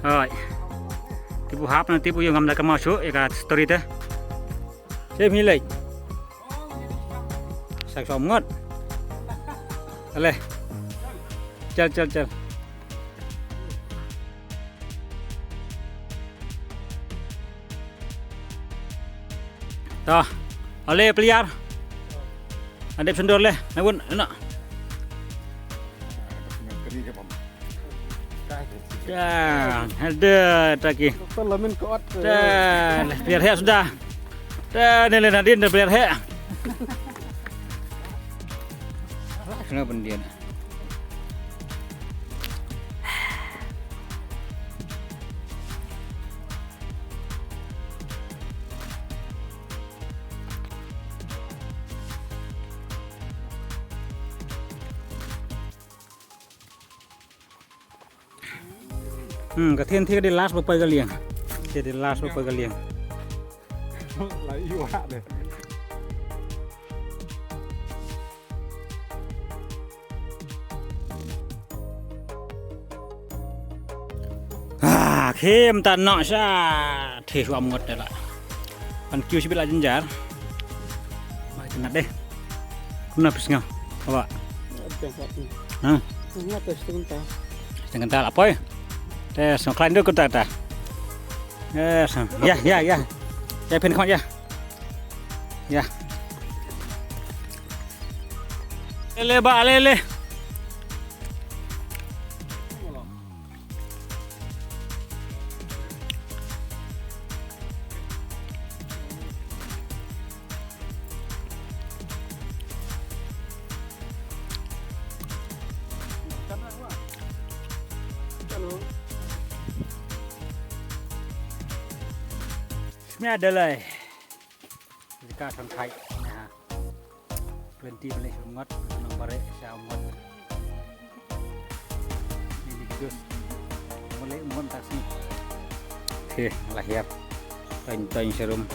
Rồi. Tipu hap nanti tipu yang ngamda kamau shu eka story teh. Saya milih. Sak somngot. Aleh. Chal. Toh. Aleh peliar. Adep sendor leh. Nawun enak. Dah, ada lagi. Parlamen kuat. Dah, biar hek sudah. Dah, nilai Nadine dah biar hek. Kenapa dia? Cái thiên thiết đi lát vào bơi cái liền, thì đi lát vào bơi cái liền. Lấy yêu hạ này. Khem tan nọ sa, thì xuống ngọt đây lại. Còn kêu chỉ biết là chân giả. Mà chân nát đây. Cũng nạp sừng không ạ? Hả? Setengah tak apa ya? Xong klein dulu kita ta. Ya. Ya pin kau ya. Ya. Lele ba lele. Ini adalah jika sampai nah berhenti beli umat nang bare saya umat ini dus boleh umat taksi oke lahir tanya serum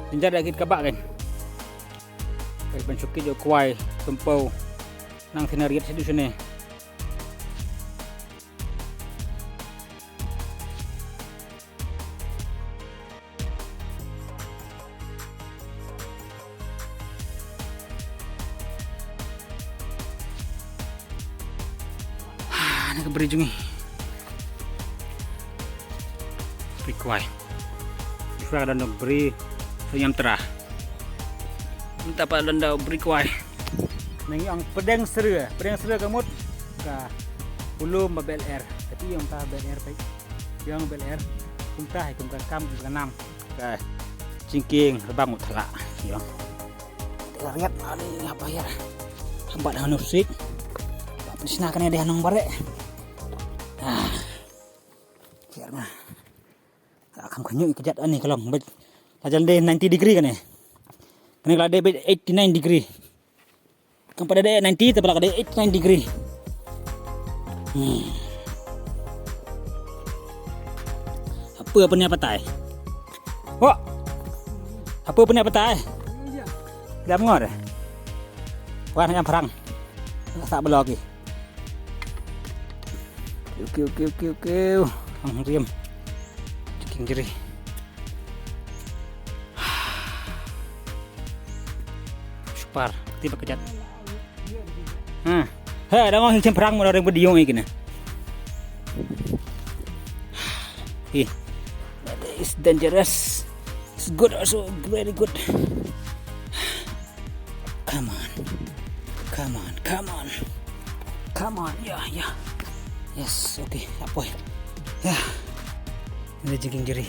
tinja daging kabak kan kayak bensuki jo kuai tumpau nang sinariat di sini. Ini keberi jungi beri kuai bisa ada beri senyam terah minta pak danda beri kuai neng yang pedang seru kamut ka belum babel air tapi yang tak babel air baik yang babel air kumtah kumkan kam kumkan nam ka cingking rebang utala yang lihat ada apa ya hambat dengan musik disinakan ada nang bare. Biar mah. Akan kunyu kejat ani kalau lajal de 90 degree kan ya. Ini kalau de 89 degree. Kan pada de 90 tapi kalau de 89 degree. Apa punya petai? Wah. Apa punya petai? Dah ngor. Wah yang perang. Tak belok lagi. Oke. Diam. Ciking jerih. Super, tiba kejat. Ada orang yang perang mau orang berdiung ini kena. That is dangerous. It's good also, very good. Come on. Ya. Yes, oke. Apa ya? Ini jengking jerih.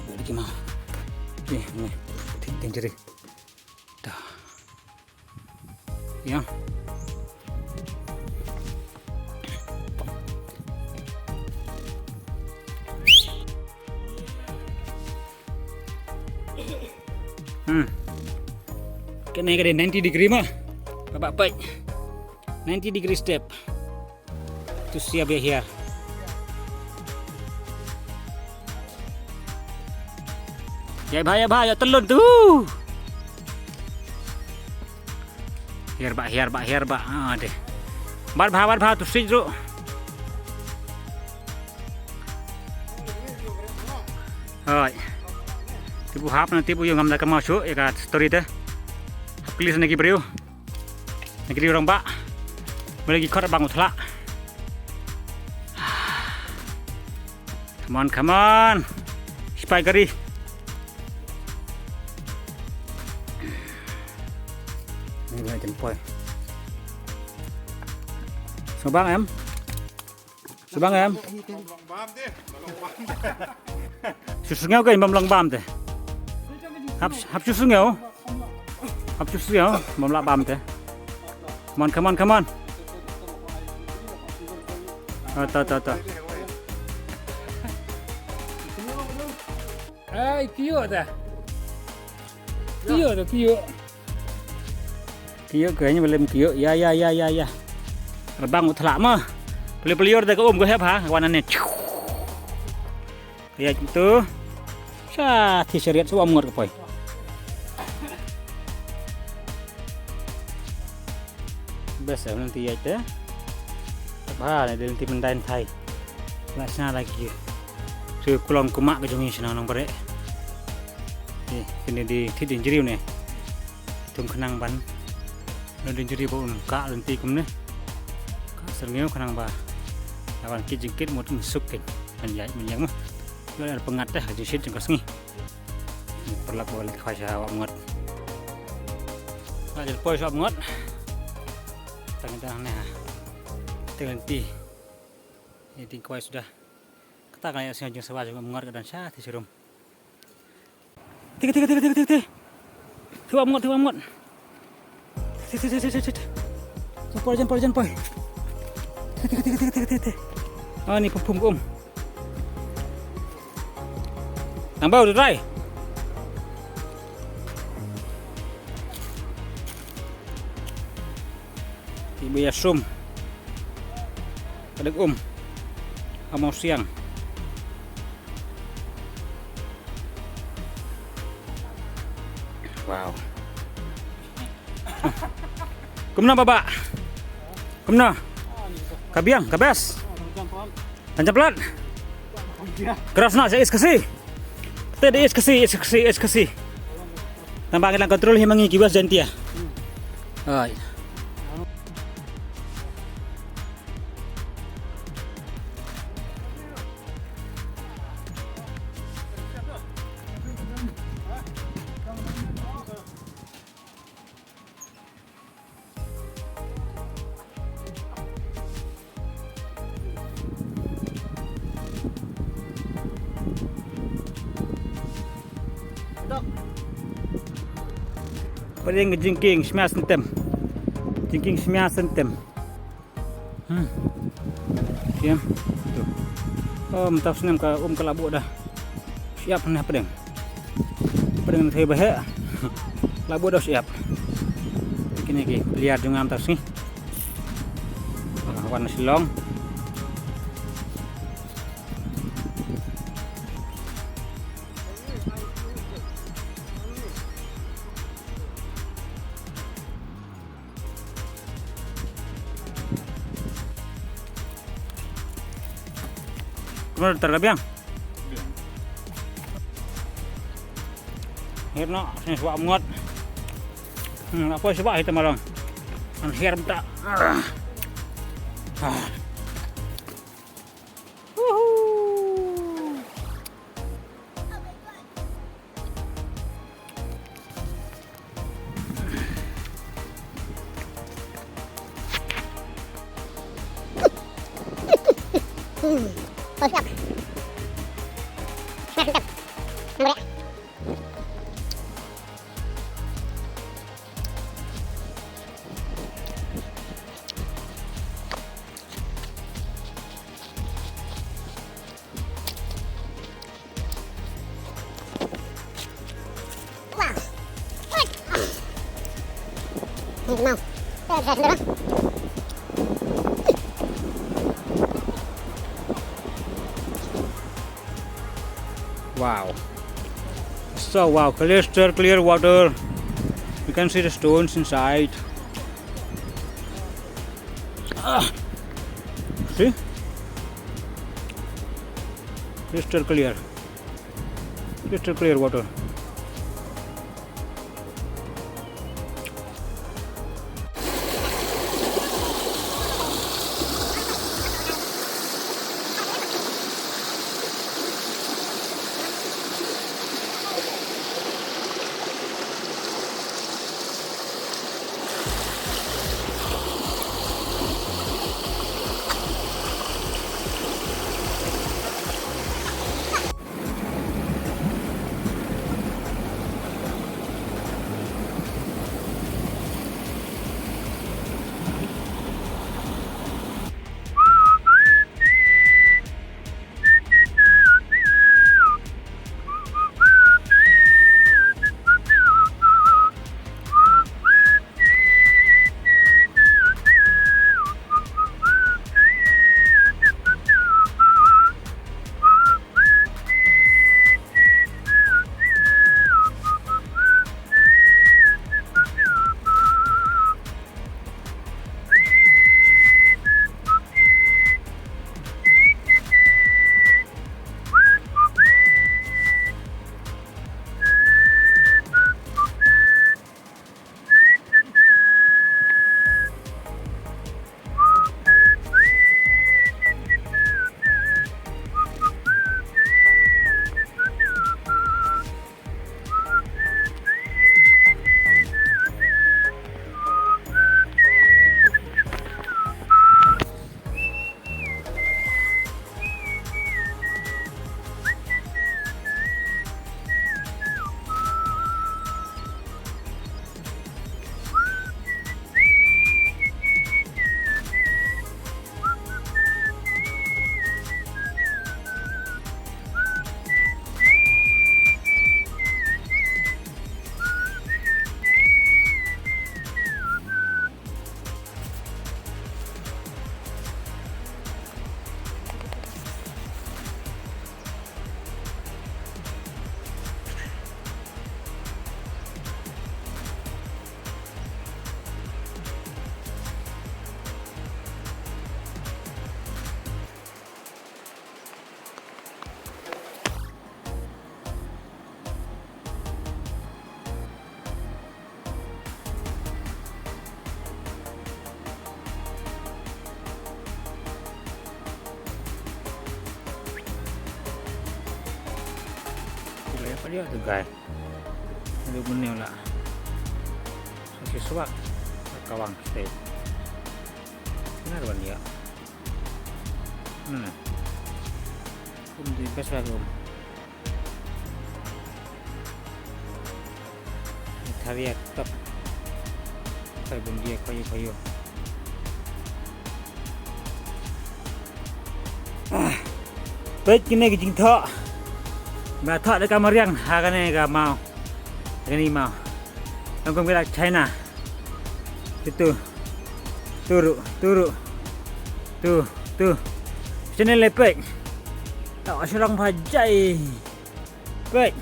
Boleh gimana? Nih, jengking jerih. Dah. Ya. Kena ke 90 degree mah. Bapak 90 degree step. Tu siap ya here. Ya bahaya telun tuh. Herba. Ah deh. Bat bha tu sih tu. Hai. Tipu hap nanti pu yang ngamda kamau cu ya kat story teh. Klis lagi beriu. Negeri orang bak. Lagi kot bang utla. Come on. Spy kari. Ini lah jempol. Subang em. Susu ngau kan bam lang bam teh. Hap susu ngau. Bam lang bam teh. Come on. Ta. Ay, kiyo dah. Kiyo. Kiyo kayaknya belum kiyo. Ya. Terbang utla mah. Pelior dah ke ke ha kawanannya. Ya gitu. Syah tiseriat semua ngur ke poy. Biasa nanti ya itu. Apa ada nanti mendain Thai. Lasna lagi. Saya kulon kumak ke jongi sana nong bare. Ini di tidin jeriu nih. Tung kenang ban. Tidin jeriu pun kak nanti kumne. Seringnya kenang ba. Lawan kijingkit mau masukin. Menjang mah. Kalau ada pengat dah jisit jengkas ni. Perlaku balik khasya awak mengat. Ajar poy awak mengat. Tang-tang nah. Terhenti. Ini kuai sudah. Kita kayak sengaja sewa juga mengat dan syah disuruh. Tiga. Tuh mengat. Jangan. Tiga. Oh ni pum. Nambah udah dry. Tiba ya sum. Kadek Amau siang. Wow. Kumna baba. Kumna. Kabiang, kabes. Tancap pelan. Keras nak saya iskasi. Tadi iskasi. Tambah kita kontrol himangi kiwas jantia. Hai. Paling jingking semia sentem. Siap. Tuh. Oh, mentah senam ke kelabu dah. Siap nih pedeng. Pedeng saya bahaya. Labu dah siap. Ini liar juga mentah sini. Warna silong. Kemudian terlebih hirna sini suak muat. Apa sebab kita malam anhir tak. Wow. So wow, clear water. You can see the stones inside. See? Crystal clear water. Apa dia tu guys? Ada benih lah. Sakit suak. Kawang stay. Benar ban dia. Di best aku. Thariya top. Kai bun dia kayu. Baik kini kijing thok. Bà thọ đã cam riêng, cái này gà màu, cái này màu, nó cũng cái là China, từ cho nên là bịch, tạo cho lòng phải chạy, bịch,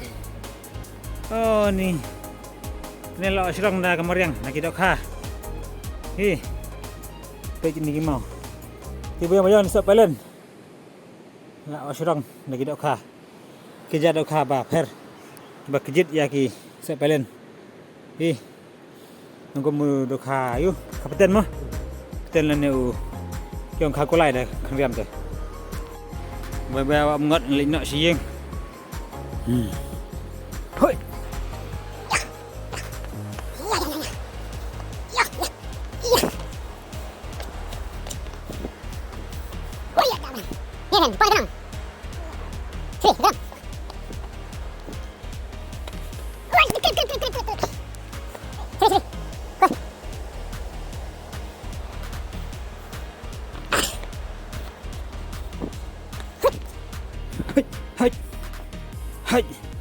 nè, nên là cho lòng là cam riêng, là cái đó kha, hi, bịch này cái màu, thì bây giờ sẽ phải lên, là cho lòng là cái đó kha. Kerja dok khabar per bakjit ya ki sepelen hi nunggu mu dok khayu kapten mo kapten là neu kyong kha ko lai da khang riam te bai bai ngot lĩnh nọ xi yeng thôi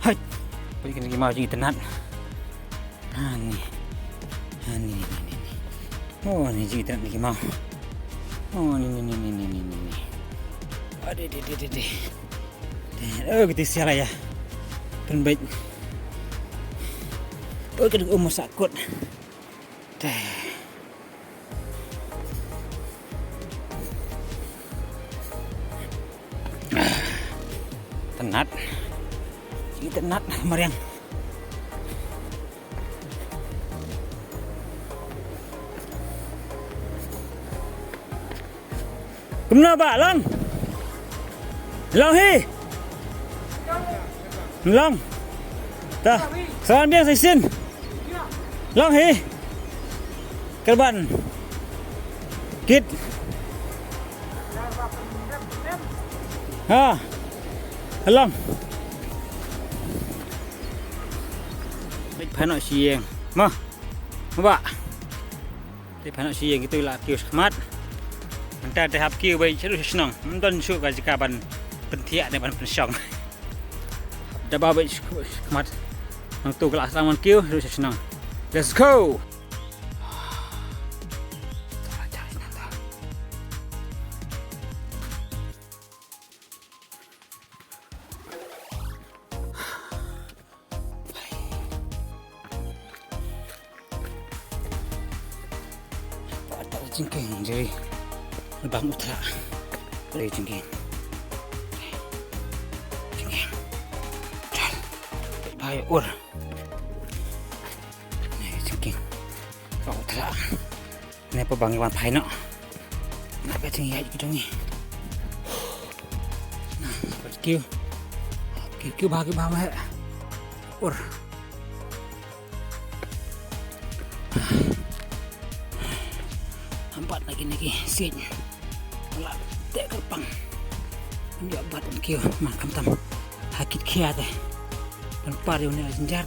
Hai. Berikan lagi mau jadi tenat. Ni. Oh, ni jadi tenat lagi mau. Oh, ni. Aduh. Oh, kita sial ya. Kan baik. Oh, kena sakut. tenat. Tenat Mariang. Kenapa, Lang? Lang hi. Lang. Tah, sawan biang sa isin. Lang hi. Kerban. Kit. Ha. Lang. Baik panak siang. Mah. Mbak. Baik panak siang gitu lah kius kemat. Entah dah hap kiu baik seru senang. Menton syuk gaji kaban pentiak dan pensong. Dah bawa baik kemat. Nang tu kelas lawan kiu seru senang. Let's go. Jengking jadi Lebang Utara dari jengking baik ur ini jengking Lebang Utara ini apa bang Iwan Pai nak nak jengking aja gitu ni nah kêu ba cái bao mẹ ur empat lagi sit malah tak kerpang dia buat kio makam tam hakit kia teh dan par yang ni jenjar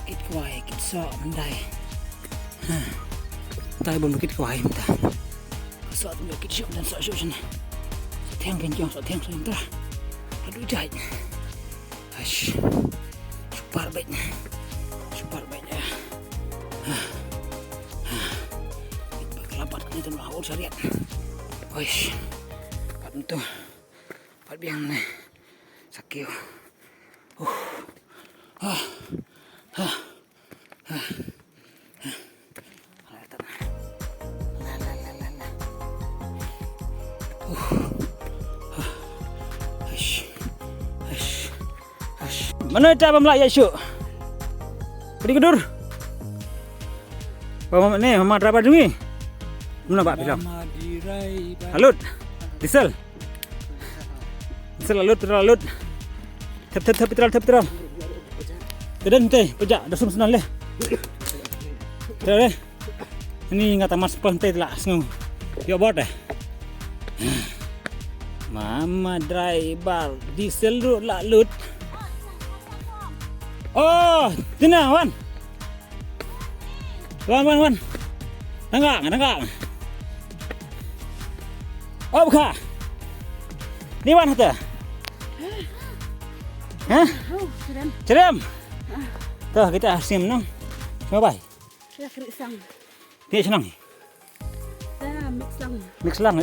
kit kuai kit so mendai tai bon kit kuai minta so tu kit syuk dan so syuk sini tiang kencang so tiang sebentar aduh jahit ash super baiknya itu lah urus harian. Oish. Pat tu. Pat biang ni. Sakit. Mana tak pemlak ya syuk? Pergi kedur. Bawa ni, mama drabar demi. Mana pak film? Alut, diesel alut. Tep teral. Kedan teh, pejak, dah senang leh. Teh, ini ngata mas pantai lah, senang. Yo bot deh. Mama driver, diesel lut. Oh, tina wan. Nanggang. Oh buka. Ni wan hata. Hah? Cerem. Tuh kita sim nang. Semua baik. Saya kerik sang. Dia senang. Saya Mix lang.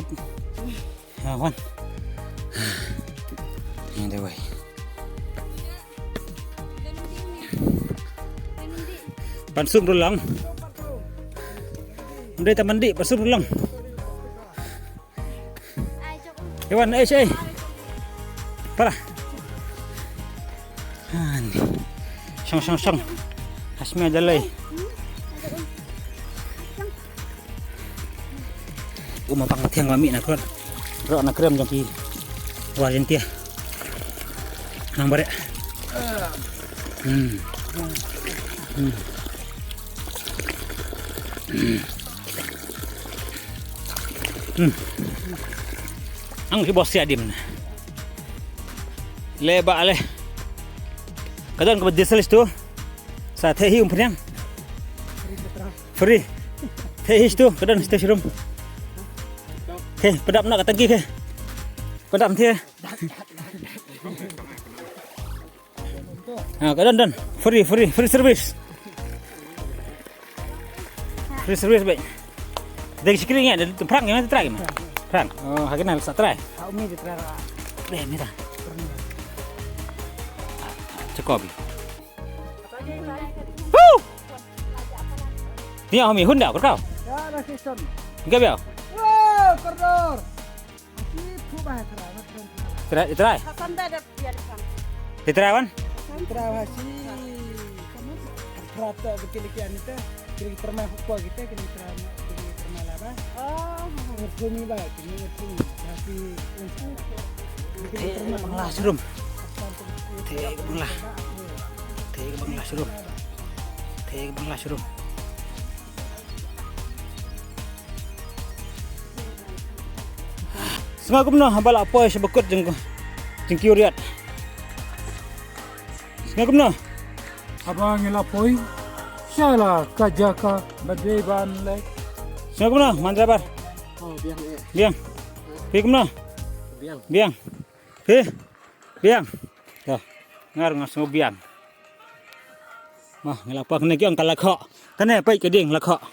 Ah wan. Ini dia baik. Pansum rulang. Udah kita mandi, pansum rulang. Iwan, Parah. Ni. Song. Hasmi aja lay. Umang pang tiang kami nak keluar. Ro nak krem jam pi. Warin tia. Nang bare. Ang si bos si Adim. Leba leh. Kadang ke diesel itu. Sa tehi umpriang. Free. Tehi itu kadang stasiun. Pedap nak tangki ke. Pedap dia. Kadang dan free service. Free service baik. Dari sekiranya ada perang yang try gimana? Perang. Oh, hakina bisa try. Kau ni try. Deh, mita. Cekobi. Ni kami Honda kau. Ya, ada season. Enggak biar. Wow, koridor. Masih pubah terang. Try. Kapan dah ada dia di sana? Try wan. Terawasi. Kamu rata berkili-kilian itu. Kiri terma hukwa kita kiri terma laba. Oh, Ngertumi ba, kini ngertumi. Tapi Banglah surum. Banglah. Banglah surum. Banglah surum. Semua gumno habal apa ya sebekut jeng kiuriat. Semua gumno. abang ngelapoi. Salah kajaka badeban lek. Semua gumno mandra bar. Oh, biang Biang. Pi gumno. biang. Biang. Pi. Biang. Dah. Ngar semua biang. Mah ngelapak ni kiang kalakha. Tane pai ke ding lakha.